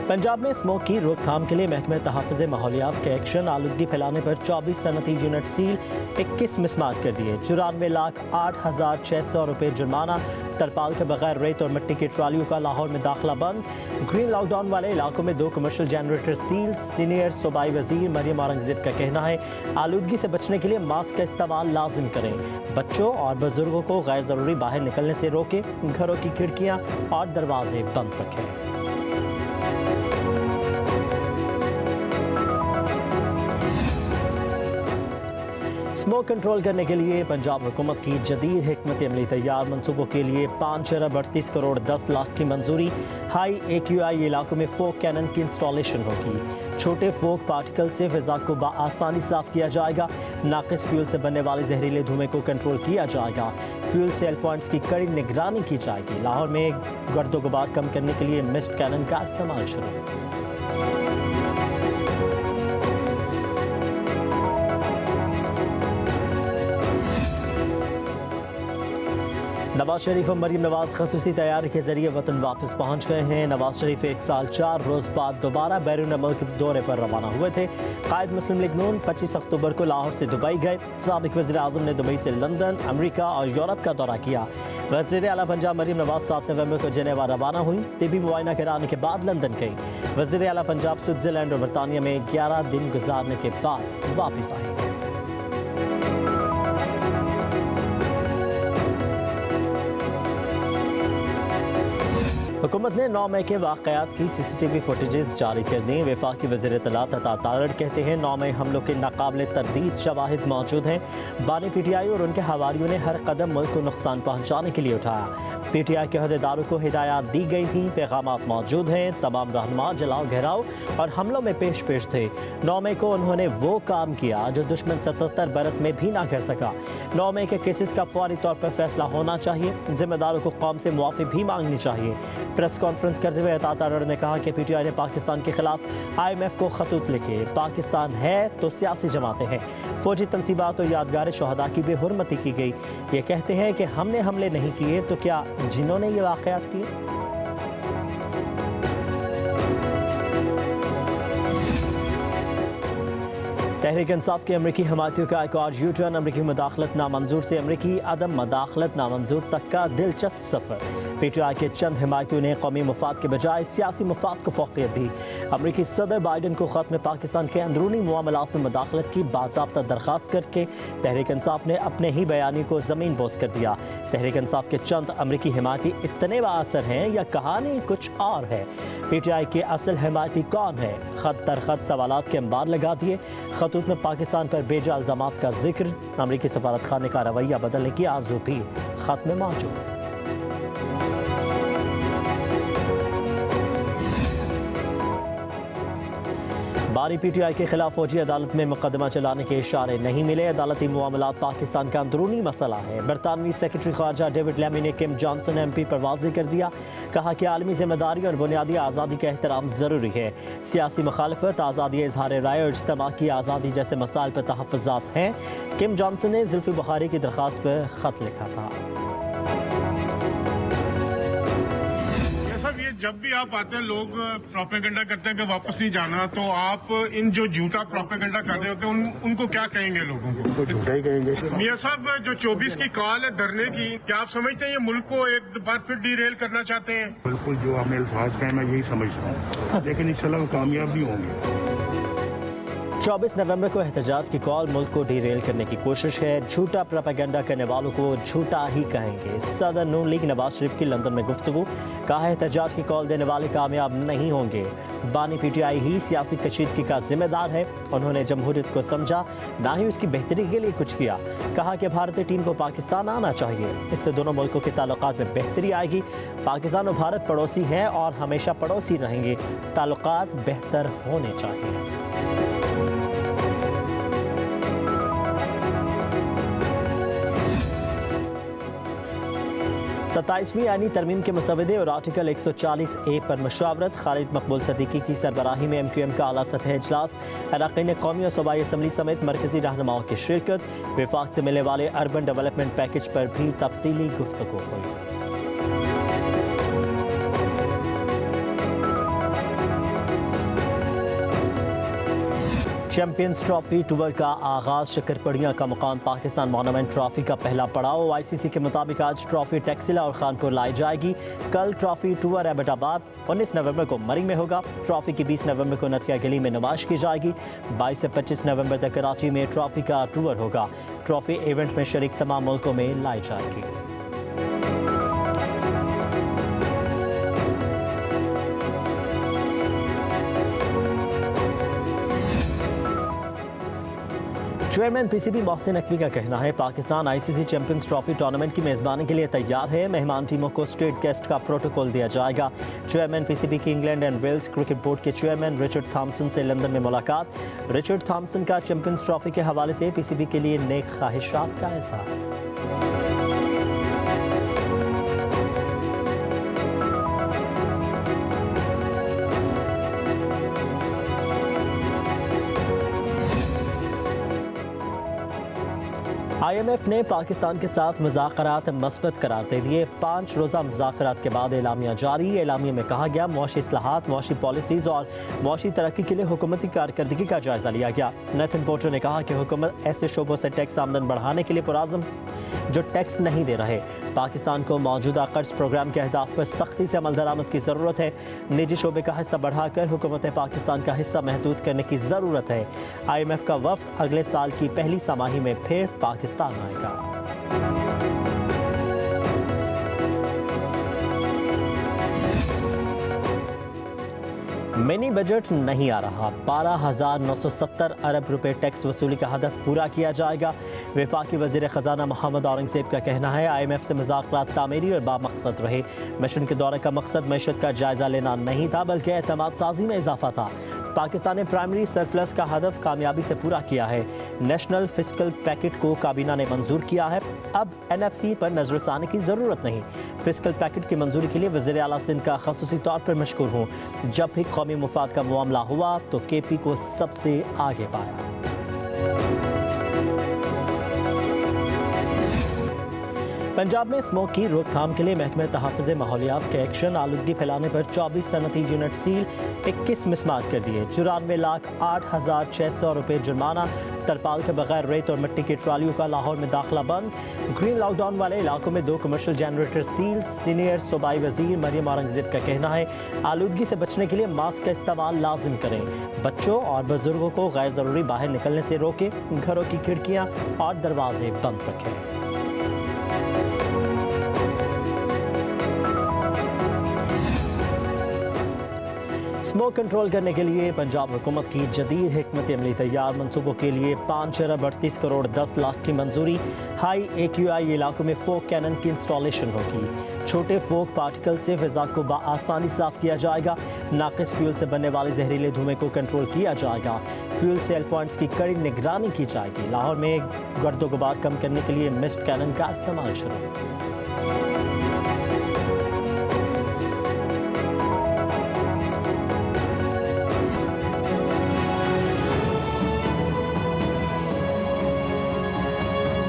पंजाब में स्मोक की रोकथाम के लिए महकमे तहफ़्फ़ुज़ माहौलियात के एक्शन, आलूदगी फैलाने पर 24 सनती यूनिट सील, 21 मिसमार कर दिए, 94,08,600 रुपये जुर्माना, तरपाल के बगैर रेत और मिट्टी की ट्रालियों का लाहौर में दाखिला बंद। ग्रीन लॉकडाउन वाले इलाकों में 2 कमर्शियल जनरेटर सील। सीनियर सूबाई वजीर मरियम औरंगज़ेब का कहना है आलूदगी से बचने के लिए मास्क का इस्तेमाल लाजिम करें, बच्चों और बुजुर्गों को गैर ज़रूरी बाहर निकलने से रोकें, घरों की खिड़कियाँ और दरवाजे बंद रखें। स्मोक कंट्रोल करने के लिए पंजाब हुकूमत की जदीद हिकमत अमली तैयार, मनसूबों के लिए 5 अरब 38 करोड़ 10 लाख की मंजूरी। हाई AQI इलाकों में फोक कैनन की इंस्टॉलेशन होगी। छोटे फोक पार्टिकल से फिजा को आसानी साफ किया जाएगा। नाकिस फ्यूल से बनने वाले जहरीले धुएं को कंट्रोल किया जाएगा। फ्यूल सेल पॉइंट्स की कड़ी निगरानी की जाएगी। लाहौर में गर्दो गुबार कम करने के लिए मिस्ट कैनन का इस्तेमाल शुरू। नवाज शरीफ और मरीम नवाज खसूसी तैयारी के जरिए वतन वापस पहुंच गए हैं। नवाज शरीफ 1 साल 4 रोज बाद दोबारा बैरून मुल्क दौरे पर रवाना हुए थे। कायद मुस्लिम लीग नून 25 अक्टूबर को लाहौर से दुबई गए। साबिक वज़ीर आज़म ने दुबई से लंदन, अमेरिका और यूरोप का दौरा किया। वज़ीर आला पंजाब मरीम नवाज 7 नवंबर को जेनेवा रवाना हुई। तिबी मुआयना कराने के बाद लंदन गई। वज़ीर आला पंजाब स्विट्ज़रलैंड और बरतानिया में 11 दिन गुजारने के बाद वापस आए। हुकूमत ने 9 मई के वाक़यात की CCTV फुटेजेस जारी कर दी। वफाकी वज़ीर इत्तलात अता तारड़ कहते हैं 9 मई हमलों के नाकाबिले तरदीद शवाहिद मौजूद हैं। बानी PTI और उनके हवारियों ने हर कदम मुल्क को नुकसान पहुँचाने के लिए उठाया। PTI के अहदेदारों को हिदायत दी गई थी, पैगामात मौजूद हैं। तमाम रहनुमा जलाओ घेराव और हमलों में पेश थे। 9 मई को उन्होंने वो काम किया जो दुश्मन 77 बरस में भी ना कर सका। 9 मई के केसेस का फौरी तौर पर फैसला होना चाहिए। जिम्मेदारों को कौम से मुआफ़ी भी मांगनी चाहिए। प्रेस कॉन्फ्रेंस करते हुए अता तारड़ ने कहा कि PTI ने पाकिस्तान के खिलाफ IMF को खतूत लिखे। पाकिस्तान है तो सियासी जमातें हैं। फौजी तनसीबात और यादगार शहदा की बेहुरमती की गई। ये कहते हैं कि हमने हमले नहीं किए, तो क्या जिन्होंने ये वाक़यात किए? तहरीक इंसाफ के अमरीकी हमायतियों का एक और U-टर्न। अमरीकी मुदाखलत नामंजूर से अमरीकी अदम मदाखलत नामंजूर तक का दिलचस्प सफ़र। PTI के चंद हमायतियों ने कौमी मफाद के बजाय सियासी मफाद को फ़ौक़ियत दी। अमरीकी सदर बाइडन को ख़त में पाकिस्तान के अंदरूनी मामलात में मुदाखलत की बाज़ाब्ता दरख्वास्त करके तहरीक इंसाफ ने अपने ही बयानी को ज़मीन बोस कर दिया। तहरीक इंसाफ के चंद अमरीकी हमायती इतने बाअसर हैं या कहानी कुछ और है? PTI के असल हमायती कौन है? ख़त दर ख़त सवालात के अंबार लगा दिए। खतूत में पाकिस्तान पर बेजा इल्ज़ामात का जिक्र। अमरीकी सफारत खाने का रवैया बदलने की आरज़ू भी ख़त में मौजूद। बारी PTI के खिलाफ फौजी अदालत में मुकदमा चलाने के इशारे नहीं मिले। अदालती मामलात पाकिस्तान का अंदरूनी मसला है। बरतानवी सेक्रेटरी खारजा डेविड लैमी ने किम जॉनसन MP पर वाज़ेह कर दिया। कहा कि आलमी जिम्मेदारी और बुनियादी आज़ादी का एहतराम ज़रूरी है। सियासी मुखालफत, आज़ादी इज़हार राय और इज्तिमा की आज़ादी जैसे मसाइल पर तहफ़्फ़ुज़ात हैं। किम जॉनसन ने जुल्फ़ी बुखारी की दरख्वास्त पर ख़त लिखा था। ये जब भी आप आते हैं लोग प्रोपेगेंडा करते हैं कि वापस नहीं जाना, तो आप इन जो झूठा प्रोपेगेंडा कर रहे होते हैं उनको क्या कहेंगे? लोगों को झूठा ही कहेंगे। मियां साहब, जो 24 की कॉल है धरने की, क्या आप समझते हैं ये मुल्क को एक बार फिर डीरेल करना चाहते हैं? बिल्कुल, जो आपने अल्फाज कहे मैं यही समझता हूँ, लेकिन इंशाल्लाह कामयाब भी होंगे। 24 नवंबर को एहतजाज की कॉल मुल्क को डीरेल करने की कोशिश है। झूठा प्रोपेगेंडा करने वालों को झूठा ही कहेंगे। सदर नून लीग नवाज शरीफ की लंदन में गुफ्तगू। कहा एहतजाज की कॉल देने वाले कामयाब नहीं होंगे। बानी PTI ही सियासी कशीदगी का जिम्मेदार है। उन्होंने जमहूरियत को समझा, ना ही उसकी बेहतरी के लिए कुछ किया। कहा कि भारतीय टीम को पाकिस्तान आना चाहिए, इससे दोनों मुल्कों के ताल्लुकात में बेहतरी आएगी। पाकिस्तान और भारत पड़ोसी हैं और हमेशा पड़ोसी रहेंगे। ताल्लुकात बेहतर होने चाहिए। 27वीं आईनी तरमीम के मसवदे और आर्टिकल 140A पर मशावरत। खालिद मकबूल सदीकी की सरबराही में MQM का आला सतह इजलास। अरकान कौमी और सूबाई असम्बली समेत मरकजी रहनुमाओं की शिरकत। विफाक से मिलने वाले अर्बन डेवलपमेंट पैकेज पर भी तफसीली गुफ्तगू हुई। चैंपियंस ट्रॉफी टूर का आगाज शक्करपड़ियां का मुकाम पाकिस्तान मॉन्यूमेंट ट्रॉफी का पहला पड़ाव। आईसीसी के मुताबिक आज ट्रॉफी टैक्सिला और खानपुर लाई जाएगी। कल ट्रॉफी टूर एबटाबाद 19 नवंबर को मरी में होगा। ट्रॉफी की 20 नवंबर को नथिया गली में नुमाइश की जाएगी। 22 से 25 नवंबर तक कराची में ट्रॉफी का टूर होगा। ट्रॉफी इवेंट में शरीक तमाम मुल्कों में लाई जाएगी। चेयरमैन पीसीबी मोहसिन नकवी का कहना है Pakistan ICC champions trophy tournament की मेज़बानी के लिए तैयार है। मेहमान टीमों को स्टेट गेस्ट का प्रोटोकॉल दिया जाएगा। चेयरमैन पीसीबी की England and Wales cricket board के चेयरमैन रिचर्ड थॉम्सन से लंदन में मुलाकात। रिचर्ड थॉम्सन का चैंपियंस ट्रॉफी के हवाले से पीसीबी के लिए नेक ख्वाहिशात का इज़हार। IMF ने पाकिस्तान के साथ मुज़ाकरात मस्बत करार दे दिए। 5 रोज़ा मुज़ाकरात के बाद एलामिया जारी। एलामिया में कहा गया मुआशी इस्लाहात, मुआशी पॉलिसीज़ और मुआशी तरक्की के लिए हुकूमती कारकर्दगी का जायज़ा लिया गया। नेथन पोर्टर ने कहा कि हुकूमत ऐसे शोबों से टैक्स आमदन बढ़ाने के लिए पुरज़म जो टैक्स नहीं दे रहे। पाकिस्तान को मौजूदा कर्ज प्रोग्राम के अहदाफ पर सख्ती से अमल दरामद की ज़रूरत है। निजी शोबे का हिस्सा बढ़ाकर हुकूमत पाकिस्तान का हिस्सा महदूद करने की ज़रूरत है। IMF का वफ़द अगले साल की पहली छमाही में फिर पाकिस्तान आएगा। मिनी बजट नहीं आ रहा। 12,970 अरब रुपए टैक्स वसूली का हदफ पूरा किया जाएगा। वफाकी वज़ीर ख़जाना मोहम्मद औरंगज़ेब का कहना है IMF से मुज़ाकरात तामीरी और बामकसद रहे। मिशन के दौरे का मकसद मैशत का जायज़ा लेना नहीं था बल्कि एतमाद साजी में इजाफा था। पाकिस्तान ने प्राइमरी सरप्लस का हदफ कामयाबी से पूरा किया है। नेशनल फिस्कल पैकेट को काबीना ने मंजूर किया है। अब NFC पर नजरसानी की ज़रूरत नहीं। फिस्कल पैकेट की मंजूरी के लिए वज़ीर आला सिंध का ख़ुसूसी तौर पर मशकूर हूँ। जब भी कौमी मुफाद का मामला हुआ तो KP को सबसे आगे पाया। पंजाब में स्मोक की रोकथाम के लिए महकमे तहफ़्फ़ुज़ माहौलियात के एक्शन। आलूदगी फैलाने पर 24 सनती यूनिट सील, 21 मिसमार कर दिए। 94,08,600 रुपये जुर्माना। तरपाल के बगैर रेत और मिट्टी की ट्रालियों का लाहौर में दाखिला बंद। ग्रीन लॉकडाउन वाले इलाकों में 2 कमर्शियल जनरेटर सील। सीनियर सूबाई वज़ीर मरियम औरंगज़ेब का कहना है आलूदगी से बचने के लिए मास्क का इस्तेमाल लाजिम करें। बच्चों और बुजुर्गों को गैर ज़रूरी बाहर निकलने से रोकें। घरों की खिड़कियाँ और दरवाजे बंद रखें। स्मोक कंट्रोल करने के लिए पंजाब हुकूमत की जदीद हिकमत अमली तैयार। मंसूबों के लिए 5 अरब 38 करोड़ 10 लाख की मंजूरी। हाई AQI इलाकों में फोक कैनन की इंस्टॉलेशन होगी। छोटे फोक पार्टिकल से फिजा को आसानी साफ किया जाएगा। नाकिस फ्यूल से बनने वाले जहरीले धुएं को कंट्रोल किया जाएगा। फ्यूल सेल पॉइंट्स की कड़ी निगरानी की जाएगी। लाहौर में गर्दो गुबार कम करने के लिए मिस्ट कैनन का इस्तेमाल शुरू।